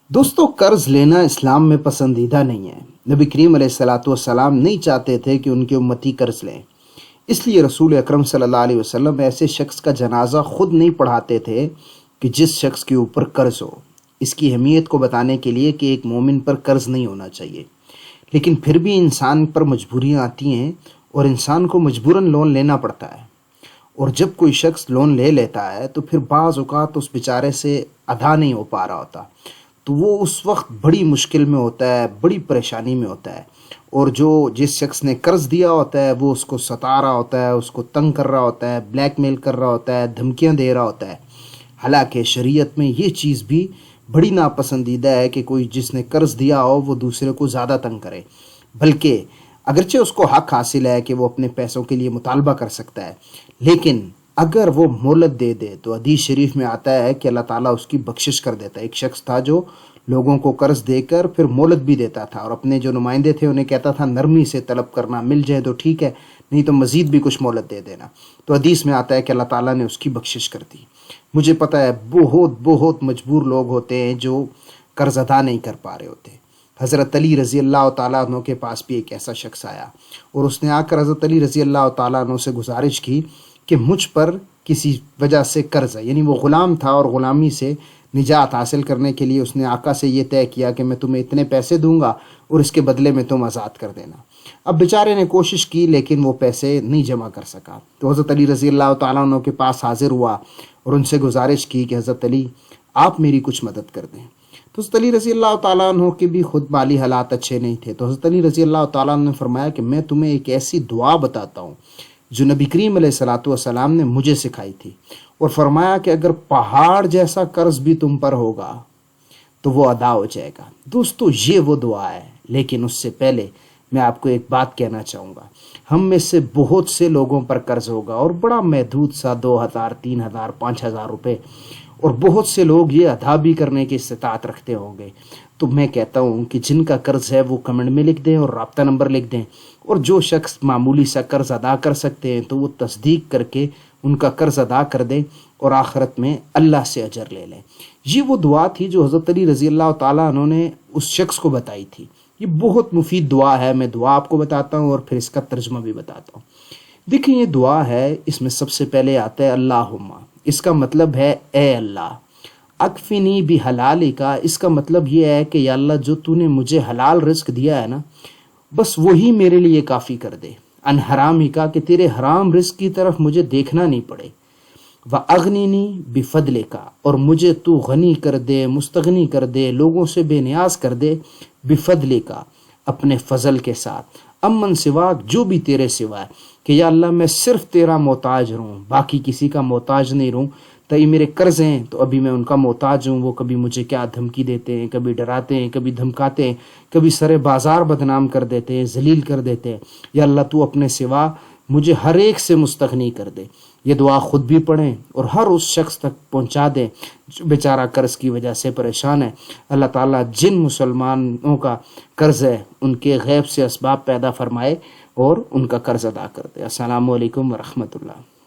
دوستو قرض لینا اسلام میں پسندیدہ نہیں ہے۔ نبی کریم علیہ الصلوۃ والسلام نہیں چاہتے تھے کہ ان کے امتی قرض لیں، اس لیے رسول اکرم صلی اللہ علیہ وسلم ایسے شخص کا جنازہ خود نہیں پڑھاتے تھے کہ جس شخص کے اوپر قرض ہو۔ اس کی اہمیت کو بتانے کے لیے کہ ایک مومن پر قرض نہیں ہونا چاہیے، لیکن پھر بھی انسان پر مجبوریاں آتی ہیں اور انسان کو مجبوراً لون لینا پڑتا ہے، اور جب کوئی شخص لون لے لیتا ہے تو پھر بعض اوقات اس بیچارے سے ادا نہیں ہو پا رہا ہوتا، تو وہ اس وقت بڑی مشکل میں ہوتا ہے، بڑی پریشانی میں ہوتا ہے، اور جس شخص نے قرض دیا ہوتا ہے وہ اس کو ستا رہا ہوتا ہے، اس کو تنگ کر رہا ہوتا ہے، بلیک میل کر رہا ہوتا ہے، دھمکیاں دے رہا ہوتا ہے۔ حالانکہ شریعت میں یہ چیز بھی بڑی ناپسندیدہ ہے کہ کوئی جس نے قرض دیا ہو وہ دوسرے کو زیادہ تنگ کرے، بلکہ اگرچہ اس کو حق حاصل ہے کہ وہ اپنے پیسوں کے لیے مطالبہ کر سکتا ہے، لیکن اگر وہ مہلت دے دے تو حدیث شریف میں آتا ہے کہ اللہ تعالیٰ اس کی بخشش کر دیتا ہے۔ ایک شخص تھا جو لوگوں کو قرض دے کر پھر مہلت بھی دیتا تھا، اور اپنے جو نمائندے تھے انہیں کہتا تھا نرمی سے طلب کرنا، مل جائے تو ٹھیک ہے، نہیں تو مزید بھی کچھ مہلت دے دینا۔ تو حدیث میں آتا ہے کہ اللہ تعالیٰ نے اس کی بخشش کر دی۔ مجھے پتہ ہے بہت مجبور لوگ ہوتے ہیں جو قرض ادا نہیں کر پا رہے ہوتے۔ حضرت علی رضی اللہ تعالیٰ عنہ کے پاس بھی ایک ایسا شخص آیا، اور اس نے آ کر حضرت علی رضی اللہ تعالیٰ عنہ سے گزارش کی کہ مجھ پر کسی وجہ سے قرض ہے، یعنی وہ غلام تھا اور غلامی سے نجات حاصل کرنے کے لیے اس نے آقا سے یہ طے کیا کہ میں تمہیں اتنے پیسے دوں گا اور اس کے بدلے میں تم آزاد کر دینا۔ اب بیچارے نے کوشش کی لیکن وہ پیسے نہیں جمع کر سکا، تو حضرت علی رضی اللہ تعالیٰ عنہ کے پاس حاضر ہوا اور ان سے گزارش کی کہ حضرت علی آپ میری کچھ مدد کر دیں۔ تو حضرت علی رضی اللہ تعالیٰ عنہ کے بھی خود مالی حالات اچھے نہیں تھے، تو حضرت علی رضی اللہ تعالیٰ عنہ نے فرمایا کہ میں تمہیں ایک ایسی دعا بتاتا ہوں جو نبی کریم علیہ الصلوۃ والسلام نے مجھے سکھائی تھی، اور فرمایا کہ اگر پہاڑ جیسا قرض بھی تم پر ہوگا تو وہ ادا ہو جائے گا۔ دوستو یہ وہ دعا ہے، لیکن اس سے پہلے میں آپ کو ایک بات کہنا چاہوں گا۔ ہم میں سے بہت سے لوگوں پر قرض ہوگا، اور بڑا محدود سا 2000 3000 5000 روپے، اور بہت سے لوگ یہ ادا بھی کرنے کی استطاعت رکھتے ہوں گے۔ تو میں کہتا ہوں کہ جن کا قرض ہے وہ کمنٹ میں لکھ دیں اور رابطہ نمبر لکھ دیں، اور جو شخص معمولی سا قرض ادا کر سکتے ہیں تو وہ تصدیق کر کے ان کا قرض ادا کر دیں اور آخرت میں اللہ سے اجر لے لیں۔ یہ وہ دعا تھی جو حضرت علی رضی اللہ تعالیٰ عنہ نے اس شخص کو بتائی تھی۔ یہ بہت مفید دعا ہے، میں دعا آپ کو بتاتا ہوں اور پھر اس کا ترجمہ بھی بتاتا ہوں۔ دیکھیں یہ دعا ہے، اس میں سب سے پہلے آتا ہے اللہم، اس کا مطلب ہے اے اللہ، اکفنی بحلالک، اس کا مطلب یہ ہے کہ یا اللہ جو تو نے مجھے حلال رزق دیا ہے نا، بس وہی میرے لیے کافی کر دے، ان حرامک، کہ تیرے حرام رزق کی طرف مجھے دیکھنا نہیں پڑے، وَأَغْنِنِي بِفَضْلِكَ، اور مجھے تو غنی کر دے، مستغنی کر دے، لوگوں سے بے نیاز کر دے، بِفَضْلِكَ، اپنے فضل کے ساتھ، امن سواک، جو بھی تیرے سوا ہے، کہ یا اللہ میں صرف تیرا محتاج رہوں، باقی کسی کا محتاج نہیں رہوں۔ تو یہ میرے قرض ہیں تو ابھی میں ان کا محتاج ہوں، وہ کبھی مجھے کیا دھمکی دیتے ہیں، کبھی ڈراتے ہیں، کبھی دھمکاتے ہیں، کبھی سر بازار بدنام کر دیتے ہیں، ذلیل کر دیتے ہیں۔ یا اللہ تو اپنے سوا مجھے ہر ایک سے مستغنی کر دے۔ یہ دعا خود بھی پڑھیں اور ہر اس شخص تک پہنچا دیں جو بیچارہ قرض کی وجہ سے پریشان ہے۔ اللہ تعالیٰ جن مسلمانوں کا قرض ہے ان کے غیب سے اسباب پیدا فرمائے اور ان کا قرض ادا کر دے۔ السلام علیکم ورحمۃ اللہ۔